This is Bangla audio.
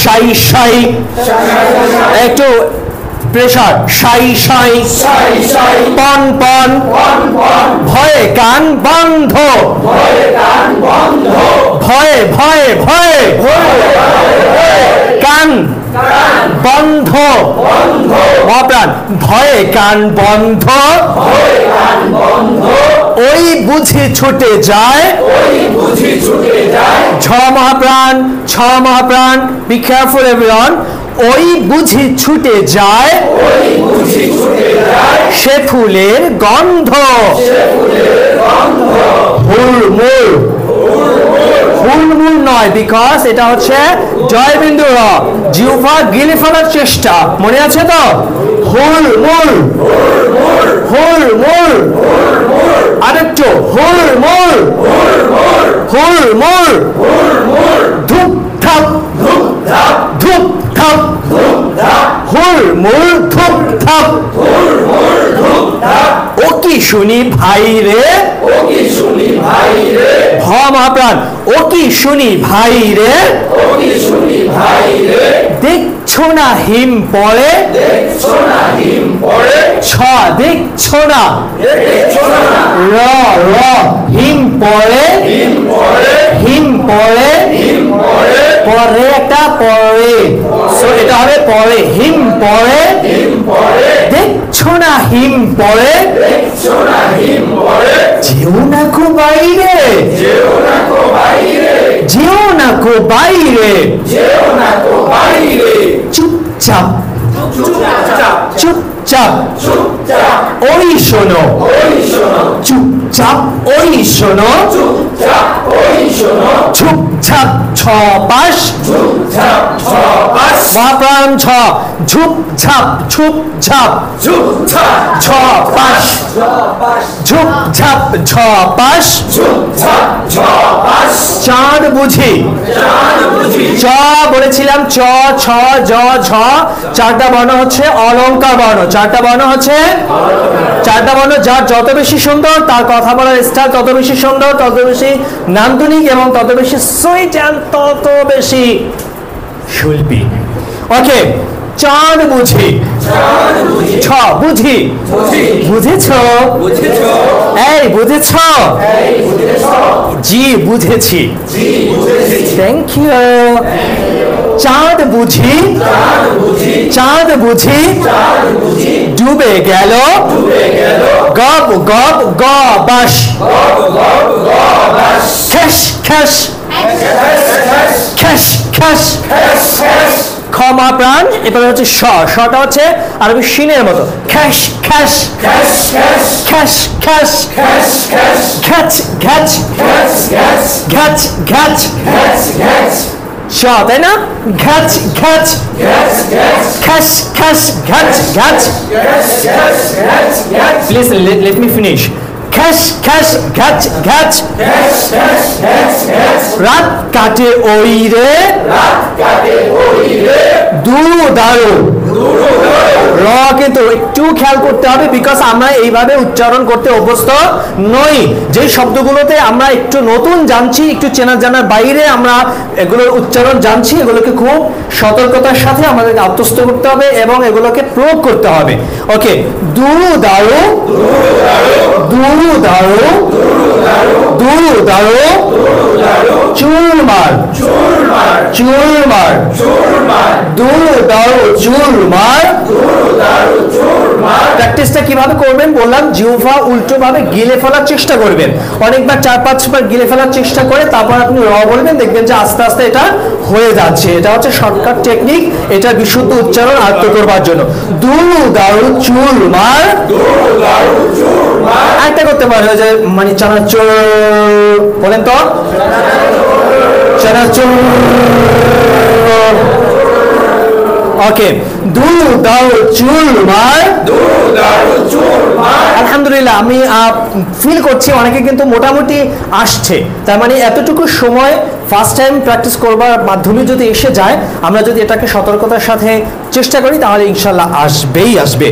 সাই সাই, একটু প্রেসার, সাই সাই, পন পন, ভয়ে কান বন্ধ, ভয়ে ভয়ে ভয়ে কান বন্ধ, মহাপ্রাণ, ভয়ে কান বন্ধ, ওই বুঝি ছুটে যায়, ছ মহাপ্রাণ, ছ মহাপ্রাণ, বি কেয়ারফুল এভরিওয়ান, ওই বুঝি ছুটে যায় সে ফুলের গন্ধ, হুড়মুড়, হুড়মুড় নয়, বিকজ এটা হচ্ছে জয়বিন্দু র, জিহ্বা গিলে ফেলার চেষ্টা, মনে আছে তো? হুড়মুড়, হুড়মুড়, আরেকটু হুড়মুড়, হুড়মুড়, ধুপ ধাপ, ধুপ ধাপ, হুড়মুড় ধুপ ধাপ, ও কি শুনি ভাই রে, ভ মহাপ্রাণ, ও কি শুনি ভাই রে, দেখছো না হিম পড়ে, ছ দেখছো না, র র হিম পড়ে, হিম পড়ে, পরে একটা পরে, এটা হবে পরে, হিম পড়ে, দেখছো না হিম পড়ে, যেও না কো বাইরে, যেও না কো বাইরে, চুপচাপ, চুপচাপ, ওই শোনো, চুপচাপ ওই শোনো, ঝুপঝাপ ছ পাশ, মহাপ্রাণ ছ, ঝুপঝাপ, ঝুপঝাপ ছ পাশ, ঝুপঝাপ ছ পাশ, চাঁদ বুঝি, চ বলেছিলাম, চ ছ জ ঝ, চারটা বর্ণ হচ্ছে অলংকার বর্ণ, চারটা বর্ণ হচ্ছে, চারটা বর্ণ যার যত বেশি সুন্দর তার কথা বলার স্টাইল তত বেশি সুন্দর, তত বেশি নান্দনিক এবং তত বেশি সুইট এন্ড তত বেশি শিল্পী। ওকে, চাঁদ বুঝি, ছ বুঝি, বুঝেছ, এই বুঝেছ, জি বুঝেছি, থ্যাংক ইউ। চাঁদ বুঝি, চাঁদ বুঝি ডুবে গেল, গব গব গ বাস, খ্যাস খ্যাস, খ্যাস খ্যাস, ক্ষমা প্রাণ, এবার হচ্ছে স, সটা হচ্ছে আরবি শিনের মতো, খ্যাস খ্যাস, খ্যাস খ্যাস, ঘ্যাচ ঘ্যাচ, ঘ্যাচ ঘ্যাচ, স তাই না, ঘ্যাচ ঘ্যাচ, খ্যাস খ্যাস, ঘ্যাচ ঘ্যাচ, প্লিজ লেট মি ফিনিশ, খ্যাস খ্যাস, ঘ্যাচ ঘ্যাচ, রাত কাটে ওই রে, দুরু দারু, র কিন্তু একটু খেয়াল করতে হবে, বিকজ আমরা এইভাবে উচ্চারণ করতে অভ্যস্ত নই, যে শব্দগুলোতে আমরা একটু নতুন জানছি, একটু চেনা জানার বাইরে আমরা এগুলোর উচ্চারণ জানছি, এগুলোকে খুব সতর্কতার সাথে আমাদেরকে আত্মস্থ করতে হবে এবং এগুলোকে প্রয়োগ করতে হবে। ওকে, দুরু দারু, দুরু দারু, দুরু দারু, চুরমার, চুরমার, দুরু দারু চুরমার। প্র্যাকটিসটা কিভাবে করবেন বললাম, জিহ্বা উল্টো ভাবে গিলে ফেলার চেষ্টা করবেন, অনেকবার 4-5 বার গিলে ফেলার চেষ্টা করে তারপর আপনি র বলবেন, দেখবেন যে আস্তে আস্তে এটা হয়ে যাচ্ছে। এটা হচ্ছে শর্টকাট টেকনিক, এটা বিশুদ্ধ উচ্চারণ আয়ত্ত করবার জন্য। দুরু দারু চুরমার, একটা করতে পারে যে মানে চানাচুর, বলেন তো, চানাচুর। ওকে, দুরু দারু চুরমার, আলহামদুলিল্লাহ আমি ফিল করছি অনেকে কিন্তু মোটামুটি আসছে, তার মানে এতটুকু সময় ফার্স্ট টাইম প্র্যাকটিস করবার মাধ্যমে যদি এসে যায়, আমরা যদি এটাকে সতর্কতার সাথে চেষ্টা করি তাহলে ইনশাল্লাহ আসবেই আসবে।